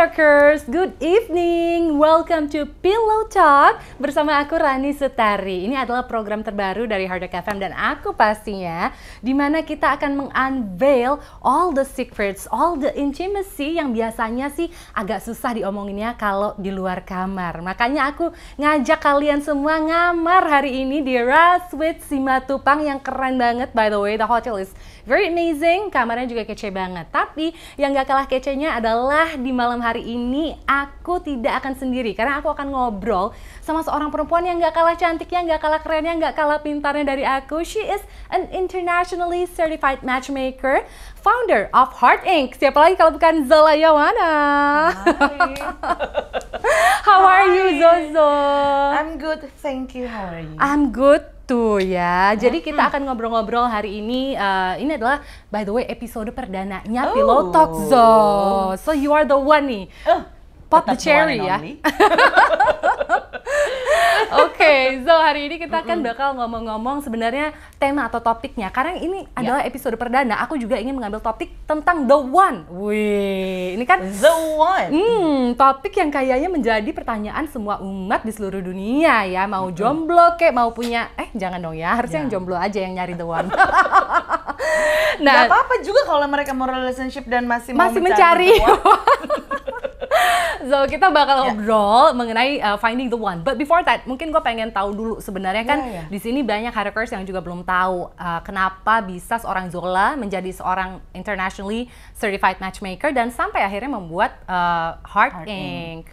Rockers, good evening. Welcome to Pillow Talk bersama aku Rani Sutari. Ini adalah program terbaru dari Hard Rock FM dan aku pastinya di mana kita akan meng-unveil all the secrets, all the intimacy yang biasanya sih agak susah diomonginnya kalau di luar kamar. Makanya aku ngajak kalian semua ngamar hari ini di Raswit Simatupang yang keren banget. By the way, the hotel is very amazing, kamarnya juga kece banget. Tapi yang gak kalah kecenya adalah di malam hari ini aku tidak akan sendiri karena aku akan ngobrol sama seorang perempuan yang gak kalah cantiknya, gak kalah kerennya, gak kalah pintarnya dari aku. She is an internationally certified matchmaker, founder of Heart Inc. Siapa lagi kalau bukan Zola Yawana? Hi. How are you, Zozo? I'm good, thank you. How are you? I'm good tuh ya. Jadi kita akan ngobrol-ngobrol hari ini. Ini adalah by the way episode perdananya Pillow Talk Zo. So you are the one nih. Pop the cherry ya. Oke, so hari ini kita akan bakal ngomong-ngomong sebenarnya tema atau topiknya. Karena ini adalah episode perdana, aku juga ingin mengambil topik tentang the one. Wih, ini kan The one. Topik yang kayaknya menjadi pertanyaan semua umat di seluruh dunia ya. Mau jomblo kek, mau punya, jangan dong ya, harusnya yang jomblo aja yang nyari the one. Nah, gak apa-apa juga kalau mereka mau relationship dan masih mencari. The one. So kita bakal ngobrol mengenai finding the one. But before that, mungkin gue pengen tahu dulu sebenarnya kan di sini banyak hackers yang juga belum tahu kenapa bisa seorang Zola menjadi seorang internationally certified matchmaker dan sampai akhirnya membuat Heart Inc.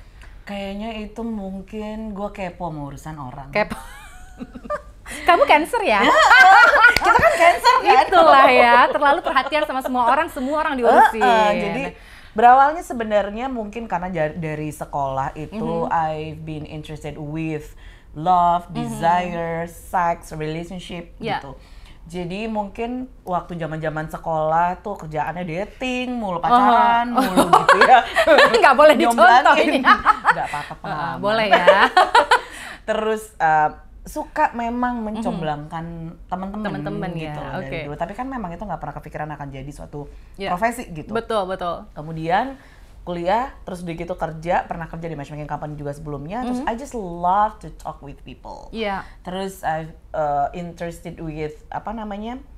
Kayaknya itu mungkin gue kepo sama urusan orang. Kepo. Kamu Cancer ya? Kita kan Cancer kan? Itulah ya, terlalu perhatian sama semua orang diurusin. Jadi berawalnya sebenarnya mungkin karena dari sekolah itu I've been interested with love, desire, sex, relationship gitu. Jadi mungkin waktu zaman-zaman sekolah tuh kerjaannya dating, mulu pacaran, mulu gitu ya. Nggak boleh dicontoh ini. Nggak apa-apa pengalaman. Boleh ya. Terus suka memang mencomblangkan teman-teman gitu loh dari dulu. Tapi kan memang itu nggak pernah kepikiran akan jadi suatu profesi gitu. Betul. Kemudian kuliah, terus udah gitu kerja, pernah kerja di matchmaking company juga sebelumnya. Terus I just love to talk with people. Terus I've interested with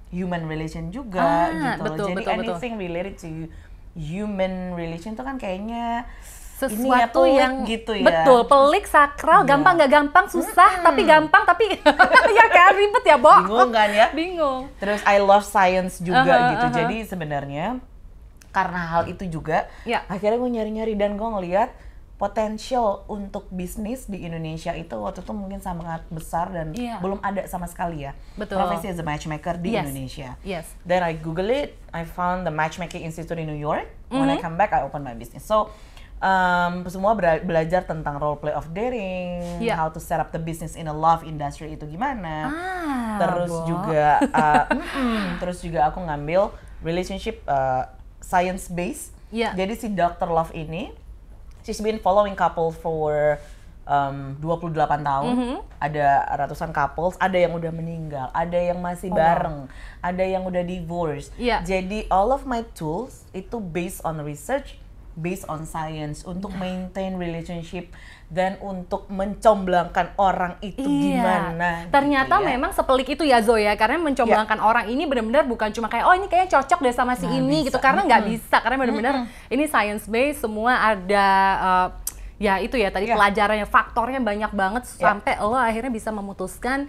human relation juga gitu. Jadi anything related to human relation tuh kan kayaknya sesuatu yang gitu ya. Betul, pelik, sakral, gampang nggak gampang, susah tapi gampang, tapi ya kan ribet ya, Bo. Bingung kan ya? Bingung. Terus I love science juga gitu. Jadi sebenarnya karena hal itu juga akhirnya gue nyari-nyari dan gue ngeliat potensial untuk bisnis di Indonesia itu waktu itu mungkin sangat besar dan belum ada sama sekali ya. Profesi as a matchmaker di Indonesia. Then I Google it, I found the Matchmaking Institute in New York. When I come back, I open my business. So semua belajar tentang role play of dating, how to set up the business in a love industry itu gimana. Terus juga terus juga aku ngambil relationship science based. Jadi si Dr. Love ini, she's been following couple for 28 tahun. Ada ratusan couples, ada yang udah meninggal, ada yang masih bareng, ada yang udah divorce. Jadi all of my tools itu based on research, based on science untuk maintain relationship dan untuk mencomblangkan orang itu gimana. Ternyata gitu ya. memang sepelik itu ya Zoya, karena mencomblangkan orang ini benar-benar bukan cuma kayak ini kayaknya cocok deh sama si ini gitu, karena nggak bisa, karena benar-benar ini science based, semua ada ya itu ya tadi pelajarannya, faktornya banyak banget sampai lo akhirnya bisa memutuskan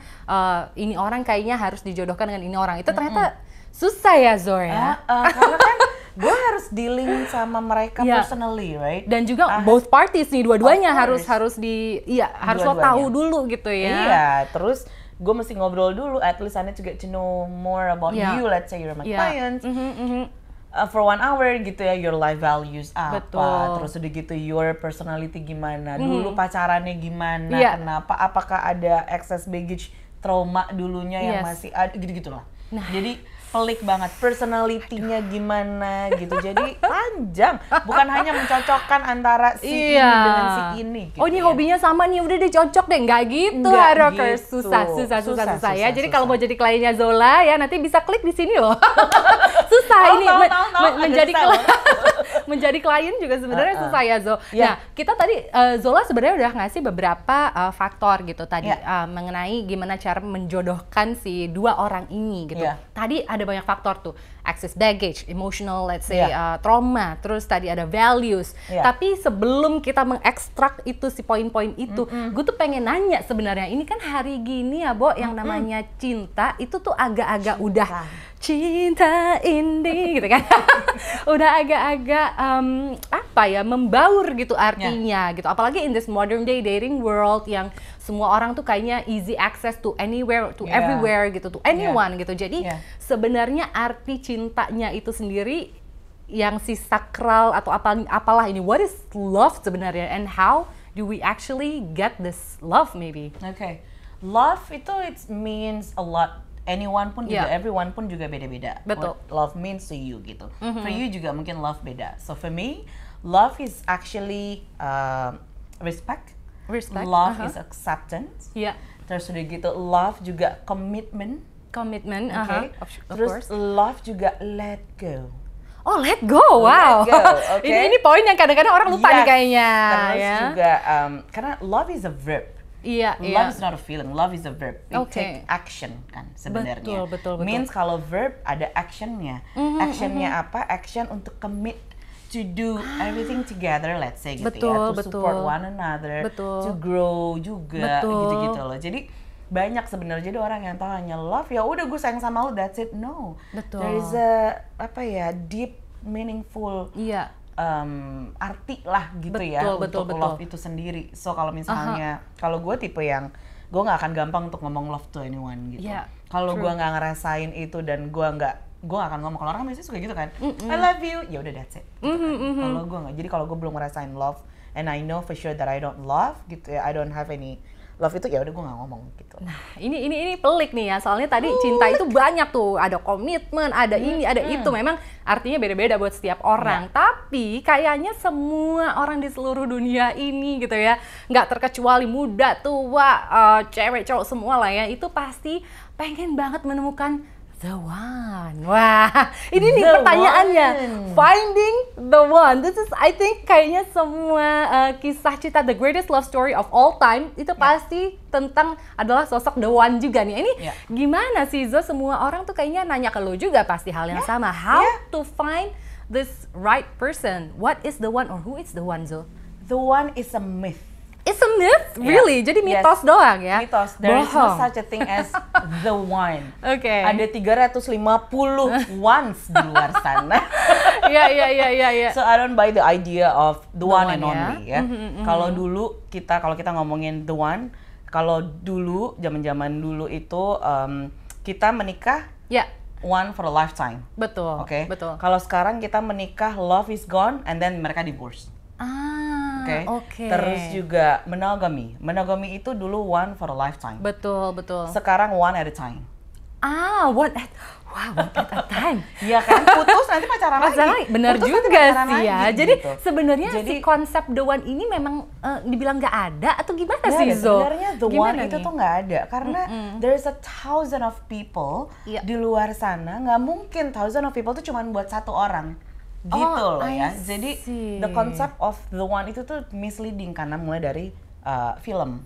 ini orang kayaknya harus dijodohkan dengan ini orang. Itu ternyata susah ya Zoya. Karena kan gue harus dealing sama mereka personally, right? Dan juga both parties nih, dua-duanya harus lo tahu dulu gitu ya. Iya, terus gue mesti ngobrol dulu, at least I need to get to know more about you, let's say you're my client. For 1 hour gitu ya, your life values apa, terus udah gitu your personality gimana, dulu pacarannya gimana, kenapa, apakah ada excess baggage trauma dulunya yang masih ada, gitu-gitulah. Jadi pelik banget, personality-nya gimana gitu, jadi panjang, bukan hanya mencocokkan antara si ini dengan si ini gitu. Ini hobinya sama nih, udah deh cocok deh, nggak gitu Rockers, susah ya. Jadi kalau mau jadi kliennya Zola ya nanti bisa klik di sini loh. Susah ini menjadi klien juga sebenarnya susah ya, Zo. Nah, kita tadi Zola sebenarnya udah ngasih beberapa faktor gitu tadi mengenai gimana cara menjodohkan si dua orang ini gitu. Tadi ada banyak faktor tuh, access baggage, emotional, let's say trauma, terus tadi ada values. Tapi sebelum kita mengekstrak itu si poin-poin itu, gue tuh pengen nanya sebenarnya, ini kan hari gini ya, Bo, yang namanya cinta itu tuh agak-agak udah cinta ini gitu kan. Udah agak-agak apa ya, membaur gitu artinya gitu. Apalagi in this modern day dating world yang semua orang tuh kayaknya easy access to anywhere, to everywhere gitu, to anyone gitu. Jadi sebenarnya arti cintanya itu sendiri yang si sakral atau apalah ini, what is love sebenarnya, and how do we actually get this love maybe? Okay, love itu it means a lot. Anyone pun juga, everyone pun juga beda-beda. Betul. What love means to you gitu. For you juga mungkin love beda. So for me, love is actually respect. Love is acceptance. Terus udah gitu, love juga commitment. Okay. Of Terus course. love juga let go. Oh, let go, wow. Let go, okay? Ini poin yang kadang-kadang orang lupa nih kayaknya. Terus juga, karena love is a verb. Love is not a feeling, love is a verb. It take action kan sebenarnya. Betul. Means kalau verb ada actionnya. Actionnya apa? Action untuk commit to do everything together, let's say gitu ya. To support one another, to grow juga, gitu-gitu loh. Jadi banyak sebenarnya, jadi orang yang tahu hanya love, ya udah gue sayang sama lo, that's it. No. There is a deep, meaningful arti lah gitu untuk love itu sendiri. So kalau misalnya kalau gue tipe yang gue nggak akan gampang untuk ngomong love to anyone gitu. Kalau gue nggak ngerasain itu dan gue nggak akan ngomong. Kalau orang biasanya suka gitu kan, I love you, ya udah that's it. Kalau gue nggak, jadi kalau gue belum ngerasain love and I know for sure that I don't love gitu ya, I don't have any love itu, ya udah gue nggak ngomong gitu. Nah, ini pelik nih ya, soalnya tadi cinta itu banyak tuh, ada komitmen, ada ini, ada itu, memang artinya beda-beda buat setiap orang. Tapi kayaknya semua orang di seluruh dunia ini gitu ya, nggak terkecuali muda, tua, cewek, cowok, semua lah ya, itu pasti pengen banget menemukan the one. Wah, ini nih pertanyaannya. Finding the one. This is, I think, kayaknya semua kisah cinta, the greatest love story of all time, itu pasti tentang adalah sosok the one juga nih. Ini gimana sih, Zo? Semua orang tuh kayaknya nanya ke lo juga pasti hal yang sama. How to find this right person? What is the one, or who is the one, Zo? The one is a myth. It's a myth? Really? Jadi mitos doang ya? Mitos. There is no such a thing as the one. Ada 350 ones di luar sana. Iya. So I don't buy the idea of the one and only ya. Kalau kita ngomongin the one, kalau dulu zaman dulu itu kita menikah one for a lifetime. Betul. Betul. Kalau sekarang kita menikah, love is gone, and then mereka divorce. Terus juga monogamy. Monogamy itu dulu one for a lifetime. Betul. Sekarang one at a time. One at a time. Iya kan, putus nanti pacaran lagi. Bener putus juga sih ya. Jadi gitu. sebenarnya si konsep the one ini memang dibilang nggak ada atau gimana sih, Zo? Sebenarnya the one itu tuh nggak ada karena there's a thousand of people di luar sana. Nggak mungkin thousand of people tuh cuma buat satu orang. Gitu loh ya. Jadi the concept of the one itu tuh misleading karena mulai dari film,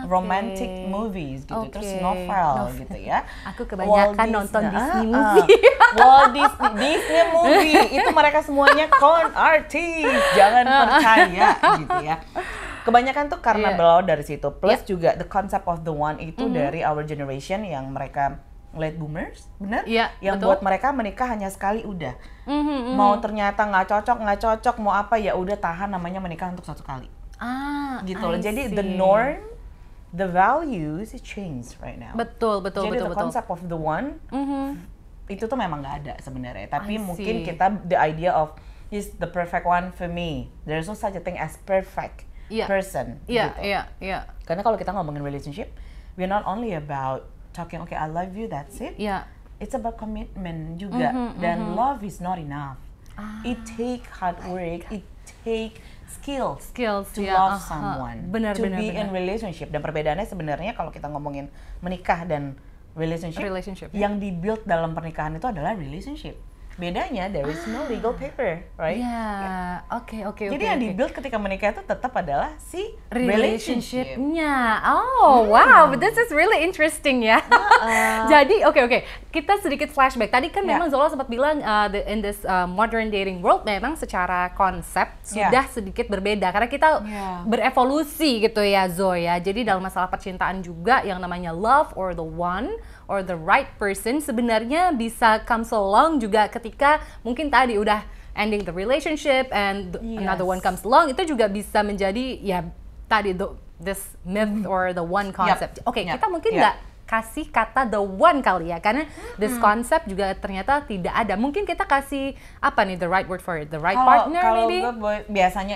romantic movies gitu, terus novel gitu ya. Aku kebanyakan nonton Disney movie. Walt Disney movie itu mereka semuanya con artist, jangan percaya gitu ya. Kebanyakan tuh karena berawal dari situ. Plus juga the concept of the one itu dari our generation yang mereka late boomers, bener? Yang buat mereka menikah hanya sekali udah. Mau ternyata nggak cocok, mau apa ya udah tahan, namanya menikah untuk satu kali. Gitu loh. Jadi the norm, the values it change right now. Betul. Jadi the concept of the one itu tuh memang nggak ada sebenarnya. Tapi mungkin kita the idea of is the perfect one for me. There's no such a thing as perfect person. Gitu. Karena kalau kita ngomongin relationship, we're not only about talking, okay, I love you, that's it. It's about commitment juga. Dan love is not enough. It take hard work, it take skills to love someone, to be in relationship. Dan perbedaannya sebenarnya kalau kita ngomongin menikah dan relationship, yang dibuild dalam pernikahan itu adalah relationship. Bedanya there is no legal paper, right? Yeah, oke. Jadi yang di-build ketika menikah itu tetap adalah si relationship-nya. Oh, wow, but this is really interesting ya. Jadi, oke. Kita sedikit flashback. Tadi kan memang Zola sempat bilang in this modern dating world memang secara konsep sudah sedikit berbeda karena kita berevolusi gitu ya, Zoya. Jadi dalam masalah percintaan juga yang namanya love or the one or the right person sebenarnya bisa comes along juga ketika mungkin tadi udah ending the relationship and another one comes along, itu juga bisa menjadi ya tadi this myth or the one concept. Kita mungkin nggak kasih kata the one kali ya karena this concept juga ternyata tidak ada. Mungkin kita kasih apa nih the right word for it, the right partner maybe? Kalau gue biasanya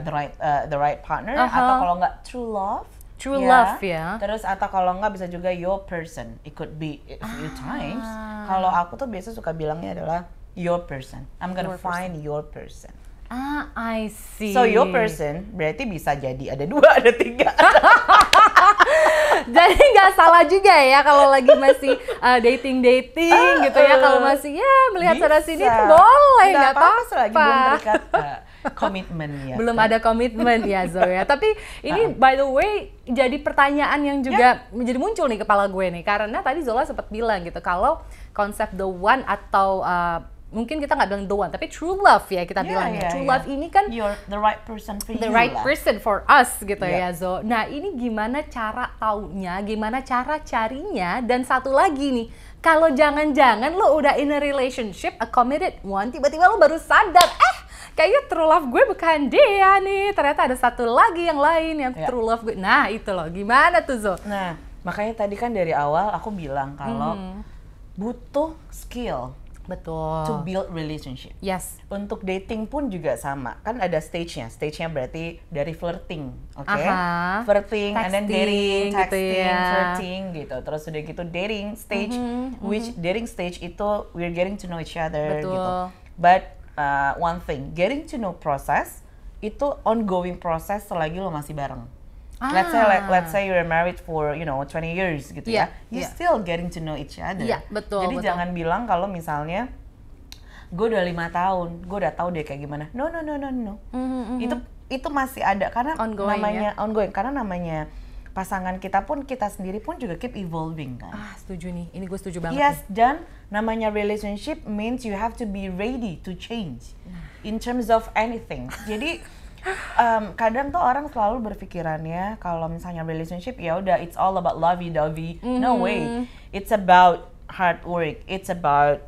the right partner atau kalau nggak true love. True love ya. Terus atau kalau nggak bisa juga your person. It could be a few times. Kalau aku tuh biasa suka bilangnya adalah your person. I'm gonna find your person. I see. So your person berarti bisa jadi ada 2, ada 3. Jadi nggak salah juga ya kalau lagi masih dating gitu ya. Kalau masih melihat sana sini tuh boleh, nggak apa-apa. Lagi belum terikat komitmen ya. Belum ada komitmen ya Zoya. Tapi ini by the way jadi pertanyaan yang juga menjadi muncul nih kepala gue nih. Karena tadi Zola sempat bilang gitu kalau konsep the one atau mungkin kita nggak bilang the one, tapi true love ya kita bilangnya. True love ini kan you're the right person for the right person for us gitu ya Zo. Nah ini gimana cara taunya, gimana cara carinya, dan satu lagi nih, kalau jangan-jangan lo udah in a relationship, a committed one, tiba-tiba lo baru sadar, kayaknya true love gue bukan dia nih, ternyata ada satu lagi yang lain yang true love gue. Nah itu loh, gimana tuh Zo? Nah makanya tadi kan dari awal aku bilang kalau butuh skill. Betul. To build relationship. Yes. Untuk dating pun juga sama. Kan ada stage-nya. Stage-nya berarti dari flirting, oke? Flirting, texting, and then dating, texting, gitu ya. Flirting gitu. Terus udah gitu dating stage, which dating stage itu we're getting to know each other gitu. But one thing, getting to know process itu ongoing process selagi lo masih bareng. Let's say you're married for 20 years gitu ya. You still getting to know each other. Betul. Jadi jangan bilang kalau misalnya gue udah 5 tahun, gue udah tahu dia kayak gimana. No. Itu masih ada karena namanya ongoing. Karena namanya pasangan kita sendiri pun juga keep evolving kan. Setuju nih. Ini gue setuju banget. Yes, dan namanya relationship means you have to be ready to change in terms of anything. Jadi kadang tuh orang selalu berpikirannya kalau misalnya relationship ya udah it's all about lovey-dovey. No way. It's about hard work. It's about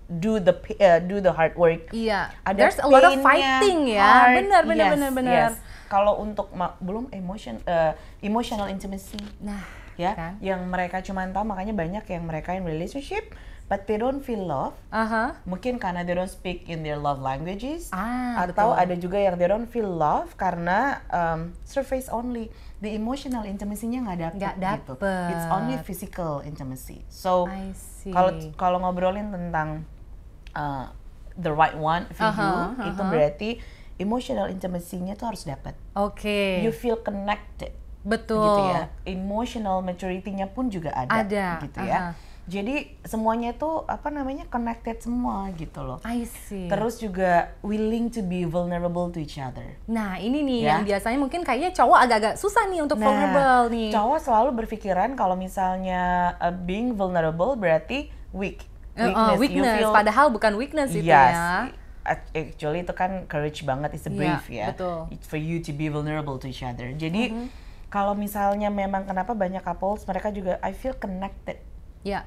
do the hard work. Iya. There's a lot of fighting ya. Benar. Yes. Kalau untuk belum emotional intimacy. Nah, ya, kan? Yang mereka cuma tahu, makanya banyak yang mereka in relationship but they don't feel love. Mungkin karena they don't speak in their love languages. Atau ada juga yang they don't feel love karena surface only. The emotional intimacy-nya nggak dapet gitu. It's only physical intimacy. So kalau ngobrolin tentang the right one for you, itu berarti emotional intimacy-nya tuh harus dapet. You feel connected. Betul. Gitu ya. Emotional maturity-nya pun juga ada. Gitu ya. Jadi semuanya itu connected semua gitu loh. I see. Terus juga willing to be vulnerable to each other. Nah ini nih yang biasanya mungkin kayaknya cowok agak-agak susah nih untuk vulnerable nih. Cowok selalu berpikiran kalau misalnya being vulnerable berarti weakness. Padahal bukan weakness itu ya. Actually itu kan courage banget, it's a brave ya. Betul. For you to be vulnerable to each other. Jadi kalau misalnya memang kenapa banyak couples mereka juga I feel connected. Ya,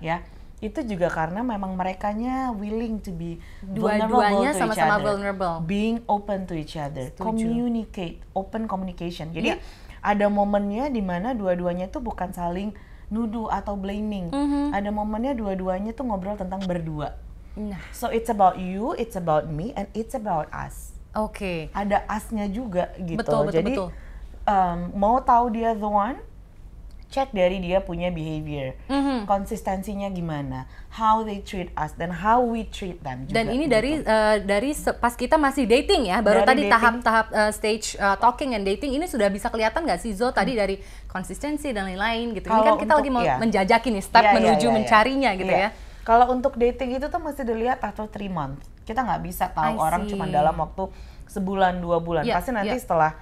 itu juga karena memang merekanya willing to be vulnerable to each other, vulnerable. Being open to each other, communicate, open communication. Jadi ada momennya di mana dua-duanya tuh bukan saling nuduh atau blaming. Ada momennya dua-duanya tuh ngobrol tentang berdua. So it's about you, it's about me, and it's about us. Ada us-nya juga gitu. Jadi mau tahu dia the one, cek dari dia punya behavior, konsistensinya gimana, how they treat us, dan how we treat them juga. Dan ini dari pas kita masih dating ya, baru dari tadi tahap stage talking and dating ini sudah bisa kelihatan nggak sih Zo tadi dari konsistensi dan lain-lain gitu. Ini kan kita lagi mau menjajaki nih step menuju mencarinya gitu ya. Kalau untuk dating itu tuh mesti dilihat after 3 months. Kita nggak bisa tahu orang cuma dalam waktu sebulan 2 bulan. Pasti nanti setelah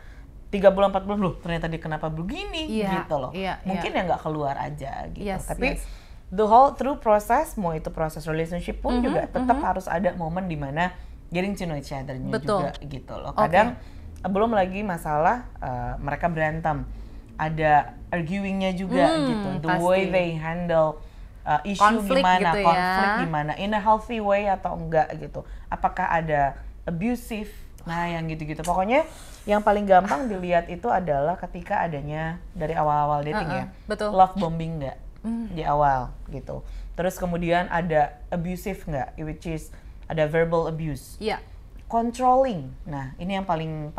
3 bulan 4 bulan loh ternyata dia kenapa begini gitu loh. Mungkin ya nggak keluar aja gitu. Tapi the whole through proses, mau itu proses relationship pun juga tetap harus ada momen dimana getting to know each other-nya juga gitu loh. Kadang belum lagi masalah mereka berantem, ada arguing-nya juga gitu. The way they handle issue konflik gimana, gitu konflik gimana, in a healthy way atau enggak gitu. Apakah ada abusive, nah yang gitu-gitu. Pokoknya yang paling gampang dilihat itu adalah ketika adanya dari awal-awal dating love bombing enggak di awal gitu. Terus kemudian ada abusive enggak, which is ada verbal abuse. Controlling. Nah, ini yang paling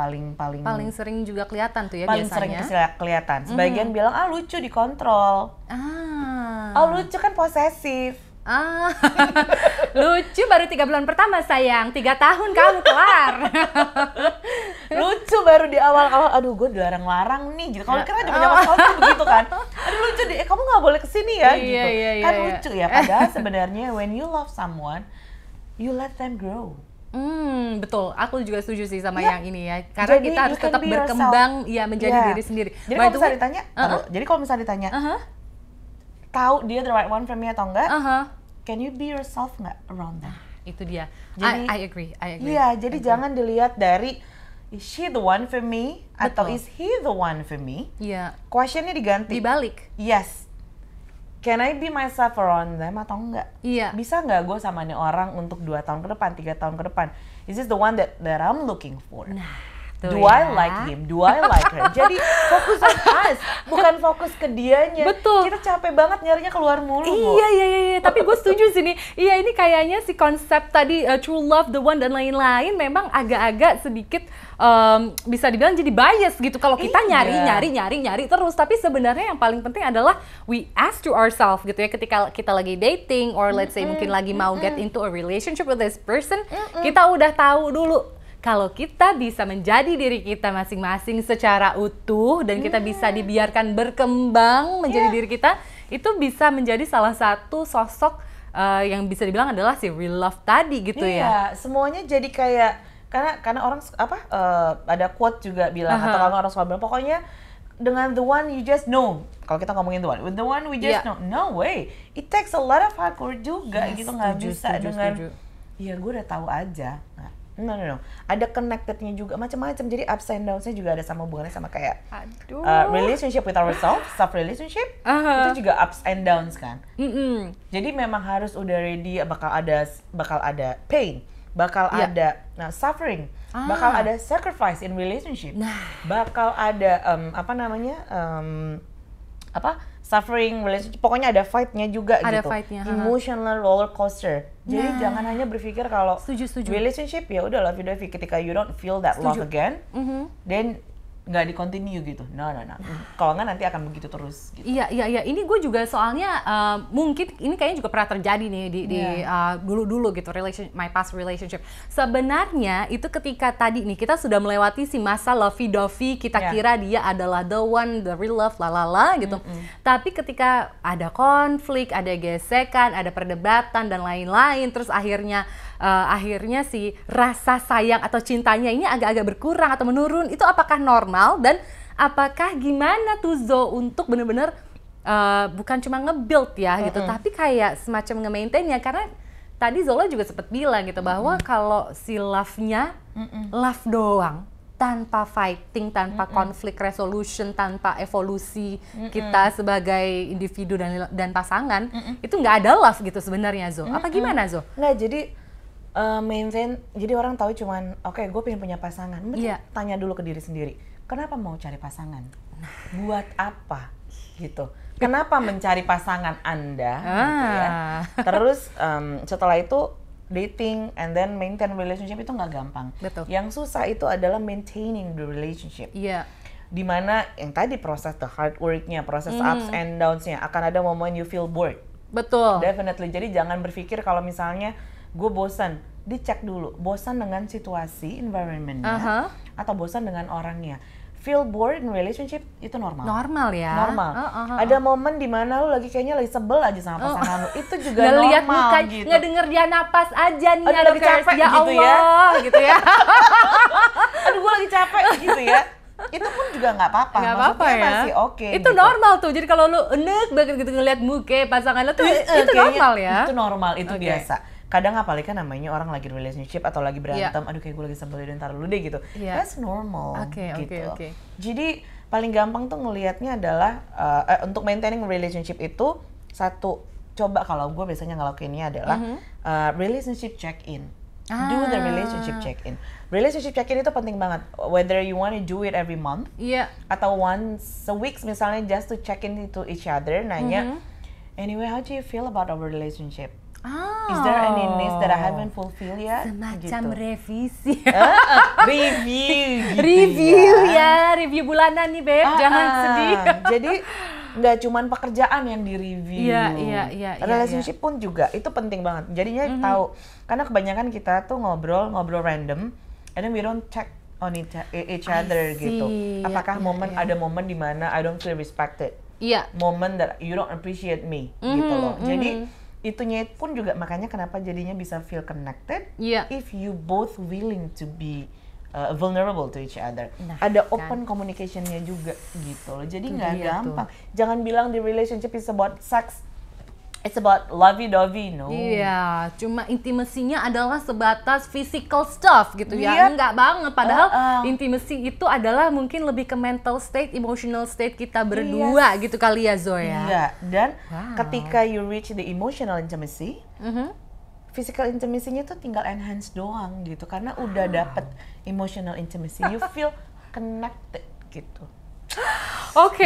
sering juga kelihatan tuh ya paling biasanya. Paling sering kelihatan. Sebagian bilang lucu dikontrol. Lucu kan posesif. Lucu baru 3 bulan pertama sayang, 3 tahun kamu kelar. Lucu baru di awal-awal, aduh gue dilarang-larang nih gitu. Kalau kita zaman sekolah tuh begitu kan. Aduh lucu deh, kamu nggak boleh kesini ya gitu. Kan lucu ya. Padahal sebenarnya when you love someone, you let them grow. Betul, aku juga setuju sih sama yang ini ya. Karena jadi, kita harus tetap berkembang menjadi diri sendiri. Jadi kalau misalnya ditanya, jadi kalau misalnya ditanya, tahu dia the right one for me atau enggak? Can you be yourself nggak around them? Itu dia. Jadi, I agree. Iya, jadi jangan dilihat dari is she the one for me atau is he the one for me? Questionnya diganti. Dibalik. Yes. Can I be myself around them atau enggak? Bisa nggak gue sama nih orang untuk 2 tahun ke depan, 3 tahun ke depan? Is this the one that I'm looking for? Do I like him? Do I like her? Jadi fokus on us, bukan fokus ke dianya. Betul. Kita capek banget nyarinya keluar mulu. Iya. Tapi gue setuju sih nih. Iya, ini kayaknya si konsep tadi true love, the one dan lain-lain memang agak-agak sedikit bisa dibilang jadi bias gitu. Kalau kita nyari terus, tapi sebenarnya yang paling penting adalah we ask to ourselves gitu ya. Ketika kita lagi dating or let's say mungkin lagi mau get into a relationship with this person, kita udah tahu dulu kalau kita bisa menjadi diri kita masing-masing secara utuh dan kita bisa dibiarkan berkembang menjadi diri kita, itu bisa menjadi salah satu sosok yang bisa dibilang adalah si real love tadi gitu ya. Semuanya jadi kayak karena orang ada quote juga bilang atau kalau orang suka bilang pokoknya dengan the one you just know. Kalau kita ngomongin the one we just know, no way. It takes a lot of hard work juga gitu, nggak bisa dengan ya gue udah tahu aja. No. Ada connected-nya juga macam-macam. Jadi ups and downs-nya juga ada sama hubungannya sama kayak relationship with ourselves, self relationship. Itu juga ups and downs kan. Jadi memang harus udah ready, bakal ada pain, bakal ada suffering, bakal ada sacrifice in relationship. Bakal ada suffering relationship, pokoknya ada fight-nya juga gitu. Emotional roller coaster. Jadi jangan hanya berpikir kalau relationship ya udah love ketika you don't feel that love again, then nggak di-continue gitu. No. Kalau nggak nanti akan begitu terus. Gitu. Iya. Ini gue juga soalnya mungkin ini kayaknya juga pernah terjadi nih di dulu gitu my past relationship. Sebenarnya itu ketika tadi nih kita sudah melewati si masa lovey-dovey, kita kira dia adalah the one, the real love, lalala gitu. Tapi ketika ada konflik, ada gesekan, ada perdebatan dan lain-lain, terus akhirnya si rasa sayang atau cintanya ini agak-agak berkurang atau menurun, itu apakah normal dan apakah gimana tuh Zo untuk benar-benar bukan cuma nge-build ya gitu, tapi kayak semacam nge-maintain-nya, karena tadi Zola juga sempat bilang gitu bahwa kalau si love-nya love doang tanpa fighting, tanpa konflik resolution, tanpa evolusi kita sebagai individu dan pasangan, itu nggak ada love gitu sebenarnya Zo. Apa gimana Zo? Nggak, jadi maintain, jadi orang tahu cuman oke, gue pengen punya pasangan. Tanya dulu ke diri sendiri, kenapa mau cari pasangan? Buat apa? Gitu. Kenapa mencari pasangan Anda? Gitu ya. Terus setelah itu dating and then maintain relationship itu nggak gampang. Betul. Yang susah itu adalah maintaining the relationship. Dimana yang tadi proses the hard work-nya, proses ups and downs-nya, akan ada momen you feel bored. Betul. Definitely. Jadi jangan berpikir kalau misalnya gue bosan, dicek dulu bosan dengan situasi environment-nya atau bosan dengan orangnya. feel bored in relationship itu normal. Normal ya. Normal. Ada momen dimana lu kayaknya lagi sebel aja sama pasangan lu. Itu juga nggak normal lihat muka, gitu. Nggak denger dia napas aja nih. Aduh, lagi capek ya gitu Allah, gitu ya. Aduh gue lagi capek gitu ya. Itu pun juga nggak apa-apa. Nggak apa-apa ya. Masih oke. Itu gitu. normal tuh. Jadi kalau lu enek banget gitu ngeliat muka pasangan lu tuh itu normal ya. Itu normal, itu biasa. Kadang apalagi kan namanya orang lagi relationship atau lagi berantem, aduh kayak gue lagi sebel dan ntar dulu deh gitu. That's normal gitu. Jadi paling gampang tuh ngelihatnya adalah untuk maintaining relationship itu satu, coba kalau gue biasanya ngelakuinnya adalah relationship check-in. Do the relationship check-in. Relationship check-in itu penting banget. Whether you want to do it every month atau once a week misalnya, just to check in to each other, nanya, anyway, how do you feel about our relationship? Is there any needs that I haven't fulfilled yet? Semacam revisi. Review ya, review bulanan nih Beb, jangan sedih. Jadi nggak cuman pekerjaan yang di-review. Iya. Relationship pun juga, itu penting banget. Jadinya tahu, karena kebanyakan kita tuh ngobrol random, and then we don't check on each other gitu. Apakah ada momen di mana I don't feel respected? Momen that you don't appreciate me gitu loh. Jadi itunya pun juga makanya kenapa jadinya bisa feel connected if you both willing to be vulnerable to each other. Ada open communication-nya juga gitu loh. Jadi nggak gampang. Jangan bilang di relationship is about sex. It's about lovey-dovey, no? Iya, cuma intimasinya adalah sebatas physical stuff gitu ya. Enggak banget, padahal intimacy itu adalah mungkin lebih ke mental state, emotional state kita berdua gitu kali ya Zoya. Iya, dan ketika you reach the emotional intimacy, physical intimacy-nya tuh tinggal enhance doang gitu. Karena udah dapet emotional intimacy, you feel connected gitu. Oke.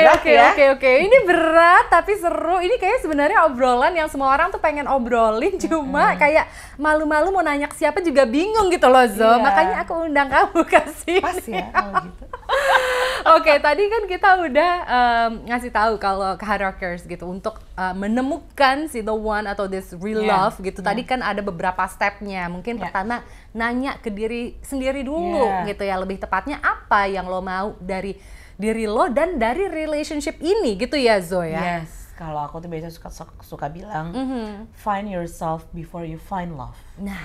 Ini berat tapi seru. Ini kayaknya sebenarnya obrolan yang semua orang tuh pengen obrolin, cuma kayak malu-malu mau nanya ke siapa juga bingung gitu loh Zo. Makanya aku undang kamu kasih. Pas ya kalau gitu. Oke, tadi kan kita udah ngasih tahu kalau ke hard rockers gitu untuk menemukan si the one atau this real love gitu. Tadi kan ada beberapa stepnya. Mungkin pertama nanya ke diri sendiri dulu gitu ya. Lebih tepatnya apa yang lo mau dari diri lo dan dari relationship ini gitu ya Zoya. Yes, kalau aku tuh biasanya suka bilang find yourself before you find love. Nah,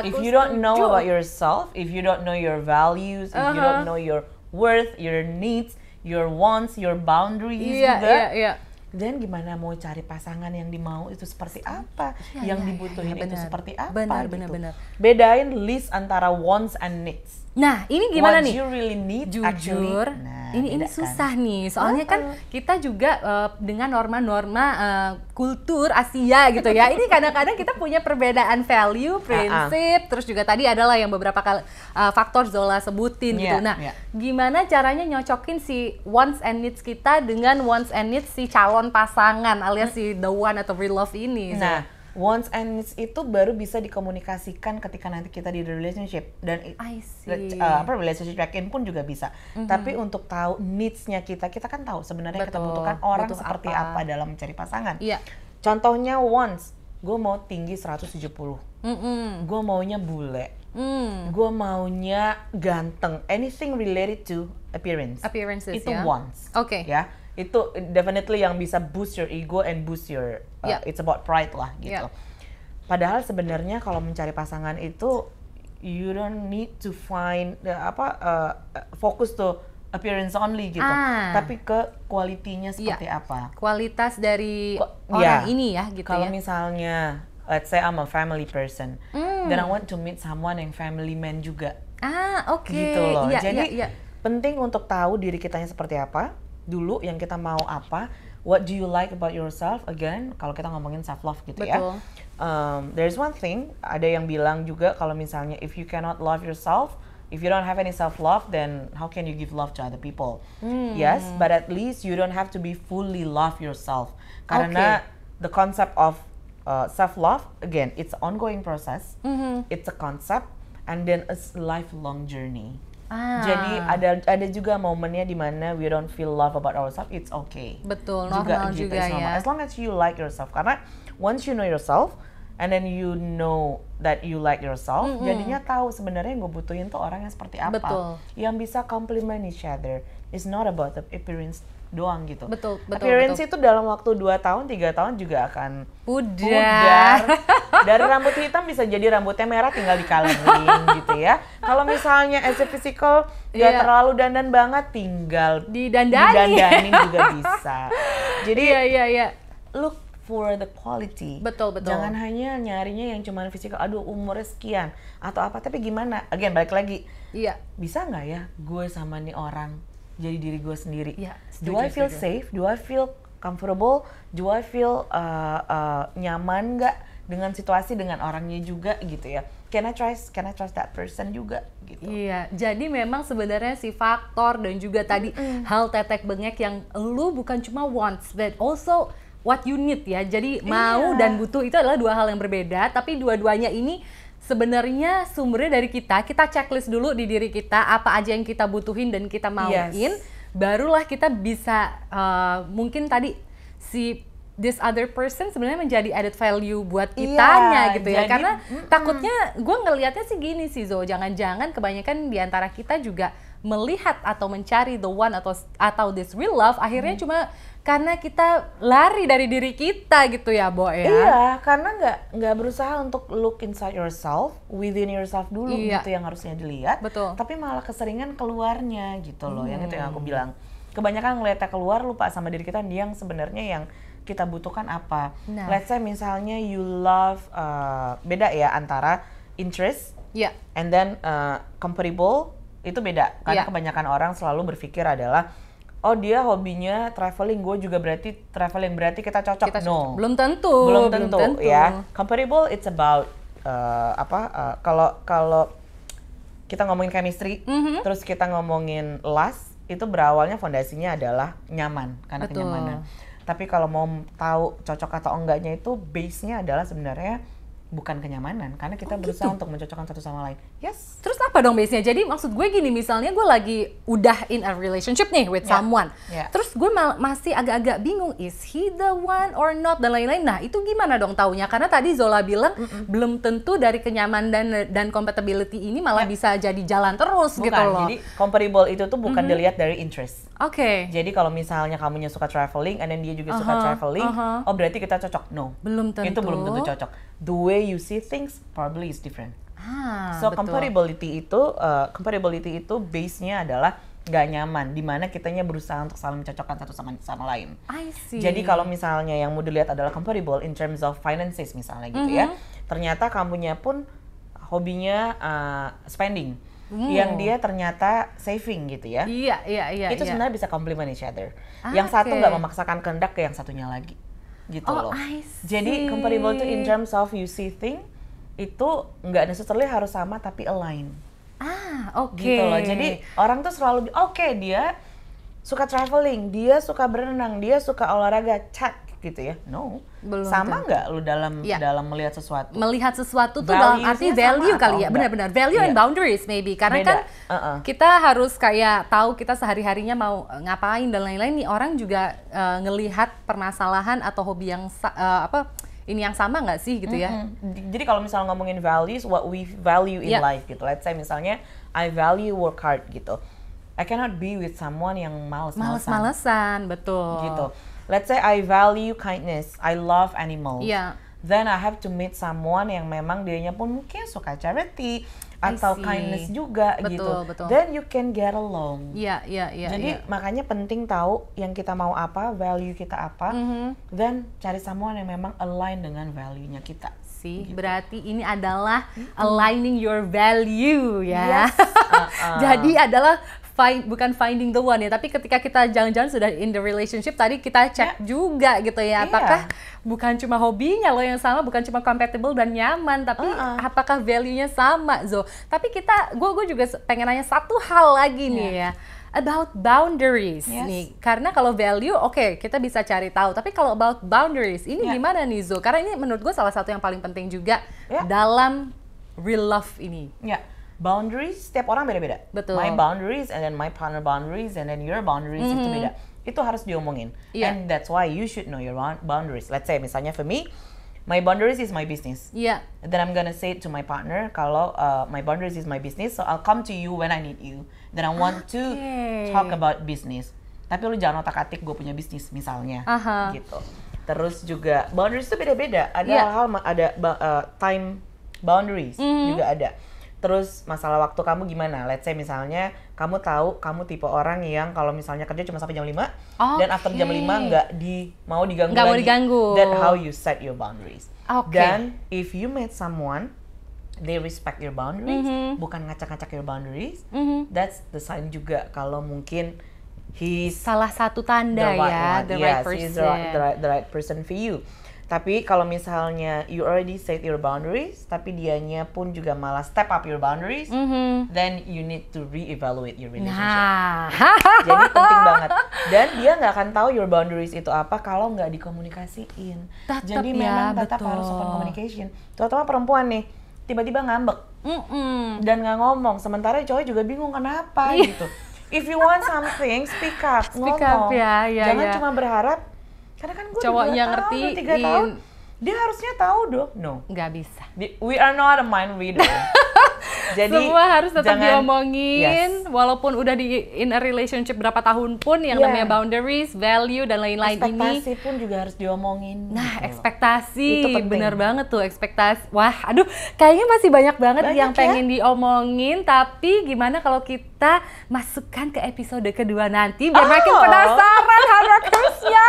if you don't know about yourself, if you don't know your values, if you don't know your worth, your needs, your wants, your boundaries dan gimana mau cari pasangan yang dimau itu seperti apa, yang dibutuhin itu seperti apa. Benar. Bedain list antara wants and needs. Nah, ini gimana What nih? You really need, jujur, actually, ini susah nih. Soalnya kan kita juga dengan norma-norma kultur Asia gitu ya. Ini kadang-kadang kita punya perbedaan value, prinsip, terus juga tadi adalah yang beberapa kali faktor Zola sebutin gitu. Nah, gimana caranya nyocokin si wants and needs kita dengan wants and needs si calon pasangan alias si the one atau real love ini? Nah, wants and needs itu baru bisa dikomunikasikan ketika nanti kita di relationship, dan relationship check-in pun juga bisa. Tapi untuk tahu needs-nya kita kan tahu sebenarnya kita butuhkan orang seperti apa dalam mencari pasangan. Contohnya wants, gue mau tinggi 170, gue maunya bule, gue maunya ganteng, anything related to appearances itu wants. Ya. Itu definitely yang bisa boost your ego and boost your it's about pride lah gitu. Padahal sebenarnya kalau mencari pasangan itu you don't need to find fokus to appearance only gitu, tapi ke kualitinya seperti apa. Kualitas dari orang ini ya gitu. Kalau misalnya let's say I'm a family person, then I want to meet someone yang family man juga. Gitu loh. Jadi penting untuk tahu diri kitanya seperti apa dulu, yang kita mau apa, what do you like about yourself. Again, kalau kita ngomongin self love gitu ya. There's one thing, ada yang bilang juga kalau misalnya if you cannot love yourself, if you don't have any self love, then how can you give love to other people? Yes, but at least you don't have to be fully love yourself. Karena the concept of self love, again, it's an ongoing process. It's a concept, and then a lifelong journey. Jadi ada juga momennya di mana we don't feel love about ourselves, it's okay. Betul, normal juga ya. As long as you like yourself, karena once you know yourself and then you know that you like yourself, jadinya tahu sebenarnya yang gue butuhin tuh orang yang seperti apa. Betul. Yang bisa complement each other. It's not about the appearance doang gitu. Betul. Appearance itu dalam waktu 2 tahun, 3 tahun juga akan pudar. Dari rambut hitam bisa jadi rambutnya merah, tinggal di coloring gitu ya. Kalau misalnya as a physical gak terlalu dandan banget, tinggal didandanin juga bisa. Jadi look for the quality. Betul. Jangan hanya nyarinya yang cuma physical, aduh umurnya sekian atau apa, tapi gimana? Again, balik lagi. Iya. Bisa nggak ya gue sama nih orang jadi diri gue sendiri? Iya, Do I feel safe? Do I feel comfortable? Do I feel nyaman nggak dengan situasi, dengan orangnya juga gitu ya? Can I trust that person juga gitu? Iya, jadi memang sebenarnya si faktor dan juga tadi hal tetek bengek yang lu bukan cuma wants, but also what you need ya. Jadi mau dan butuh itu adalah dua hal yang berbeda, tapi dua-duanya ini sebenarnya sumbernya dari kita checklist dulu di diri kita, apa aja yang kita butuhin dan kita mauin, barulah kita bisa mungkin tadi si this other person sebenarnya menjadi added value buat kitanya gitu ya. Karena takutnya gue ngelihatnya sih gini sih Zo, jangan-jangan kebanyakan di antara kita juga melihat atau mencari the one atau this real love akhirnya cuma karena kita lari dari diri kita gitu ya, Bo ya. Iya, karena nggak berusaha untuk look inside yourself, within yourself dulu gitu yang harusnya dilihat. Betul. Tapi malah keseringan keluarnya gitu loh, yang itu yang aku bilang. Kebanyakan ngeliatnya keluar, lupa sama diri kita yang sebenarnya yang kita butuhkan apa. Nah. Let's say misalnya you love, beda ya antara interest and then compatible, itu beda. Karena kebanyakan orang selalu berpikir adalah oh dia hobinya traveling, gue juga berarti traveling, berarti kita cocok. No, belum tentu ya. Compatible it's about kalau kita ngomongin chemistry, terus kita ngomongin lust, itu berawalnya fondasinya adalah nyaman, karena kenyamanan. Tapi kalau mau tahu cocok atau enggaknya itu base-nya adalah sebenarnya bukan kenyamanan, karena kita berusaha untuk mencocokkan satu sama lain. Yes. Terus apa dong base-nya? Jadi maksud gue gini, misalnya gue lagi udah in a relationship nih with someone. Terus gue masih agak-agak bingung, is he the one or not dan lain-lain. Nah itu gimana dong taunya? Karena tadi Zola bilang belum tentu dari kenyamanan dan compatibility ini malah bisa jadi jalan terus gitu loh. Jadi compatible itu tuh bukan dilihat dari interest. Jadi kalau misalnya kamunya suka traveling, and then dia juga suka traveling, oh berarti kita cocok. No. Belum tentu. Itu belum tentu cocok. The way you see things probably is different. So betul. compatibility itu base-nya adalah nggak nyaman, dimana kitanya berusaha untuk saling mencocokkan satu sama lain. I see. Jadi kalau misalnya yang mau dilihat adalah compatible in terms of finances misalnya gitu ya, ternyata kamunya pun hobinya spending, yang dia ternyata saving gitu ya. Iya. Itu sebenarnya bisa complement each other. Yang satu nggak memaksakan kehendak ke yang satunya lagi. Gitu loh. Jadi compatible itu in terms of you see thing itu nggak necessarily harus sama tapi align. Gitu loh. Jadi orang tuh selalu dia suka traveling, dia suka berenang, dia suka olahraga, chat gitu ya. No. Belum sama nggak lu dalam melihat sesuatu? Melihat sesuatu tuh dalam arti value kali ya. Benar-benar value and boundaries maybe. Karena kan kita harus kayak tahu kita sehari-harinya mau ngapain dan lain-lain. Nih orang juga ngelihat permasalahan atau hobi yang ini yang sama nggak sih gitu ya. Jadi kalau misalnya ngomongin values, what we value in life gitu. Let's say misalnya I value work hard gitu. I cannot be with someone yang males-malesan, betul. Gitu. Let's say I value kindness, I love animals. Then I have to meet someone yang memang dirinya pun mungkin suka charity atau kindness juga gitu. Then you can get along. Jadi makanya penting tahu yang kita mau apa, value kita apa. Then cari someone yang memang align dengan value-nya kita. Gitu. Berarti ini adalah aligning your value ya. Yes. Jadi adalah bukan finding the one ya, tapi ketika kita jangan-jangan sudah in the relationship tadi kita cek juga gitu ya, apakah bukan cuma hobinya lo yang sama, bukan cuma compatible dan nyaman, tapi apakah value-nya sama Zo. Tapi gue juga pengen nanya satu hal lagi nih ya, about boundaries nih, karena kalau value kita bisa cari tahu, tapi kalau about boundaries ini gimana nih Zo? Karena ini menurut gue salah satu yang paling penting juga dalam real love ini. Boundaries, setiap orang beda-beda. Betul. My boundaries, and then my partner boundaries, and then your boundaries, itu beda. Itu harus diomongin. And that's why you should know your boundaries. Let's say, misalnya for me, my boundaries is my business. Iya. Then I'm gonna say it to my partner kalau my boundaries is my business, so I'll come to you when I need you. Then I want to talk about business. Tapi lu jangan otak-atik gue punya bisnis misalnya, gitu. Terus juga boundaries itu beda-beda. Ada hal ada time boundaries juga ada. Terus masalah waktu kamu gimana? Let's say misalnya kamu tahu kamu tipe orang yang kalau misalnya kerja cuma sampai jam 5 dan after jam 5 mau diganggu lagi. Mau diganggu. Then how you set your boundaries. Okay. Dan if you met someone they respect your boundaries, bukan ngacak-ngacak your boundaries, that's the sign juga kalau mungkin he's salah satu tanda the right the right person. He's the right person for you. Tapi kalau misalnya you already set your boundaries, tapi dianya pun juga malah step up your boundaries, then you need to re-evaluate your relationship. Jadi penting banget. Dan dia nggak akan tahu your boundaries itu apa kalau nggak dikomunikasiin. Jadi memang tetap harus open communication. Terutama perempuan nih, tiba-tiba ngambek dan nggak ngomong. Sementara cowok juga bingung kenapa gitu. If you want something, speak up, ngomong. Jangan cuma berharap. Karena kan gue cowoknya ngerti 3 tahun, dia harusnya tahu dong. No, nggak bisa. We are not a mind reader. Jadi semua harus tetap diomongin, walaupun udah in a relationship berapa tahun pun, yang namanya boundaries, value dan lain-lain ini. Ekspektasi pun juga harus diomongin. Nah, gitu. Ekspektasi, bener banget tuh ekspektasi. Wah, aduh, kayaknya masih banyak banget yang pengen diomongin. Tapi gimana kalau kita masukkan ke episode kedua nanti, biar makin penasaran Hardworkers-nya.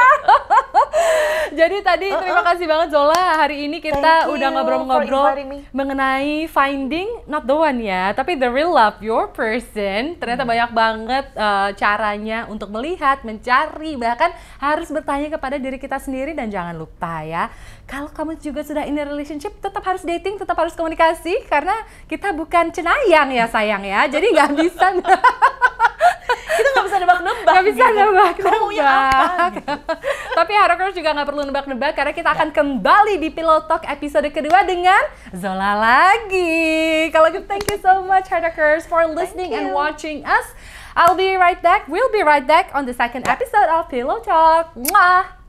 Jadi tadi terima kasih banget Zola, hari ini kita udah ngobrol-ngobrol mengenai finding not the one ya, tapi the real love, your person. Ternyata banyak banget caranya untuk melihat, mencari, bahkan harus bertanya kepada diri kita sendiri. Dan jangan lupa ya, kalau kamu juga sudah in a relationship, tetap harus dating, tetap harus komunikasi, karena kita bukan cenayang ya sayang ya, jadi nggak bisa kita nggak bisa nebak-nebak. Nggak bisa nebak-nebak. Kita maunya apa gitu. Tapi Hardworkers juga nggak perlu nebak-nebak, karena kita akan kembali di Pillow Talk episode kedua dengan Zola lagi. Kalau gitu, thank you so much Hardworkers for listening and watching us. We'll be right back on the second episode of Pillow Talk. Mwah!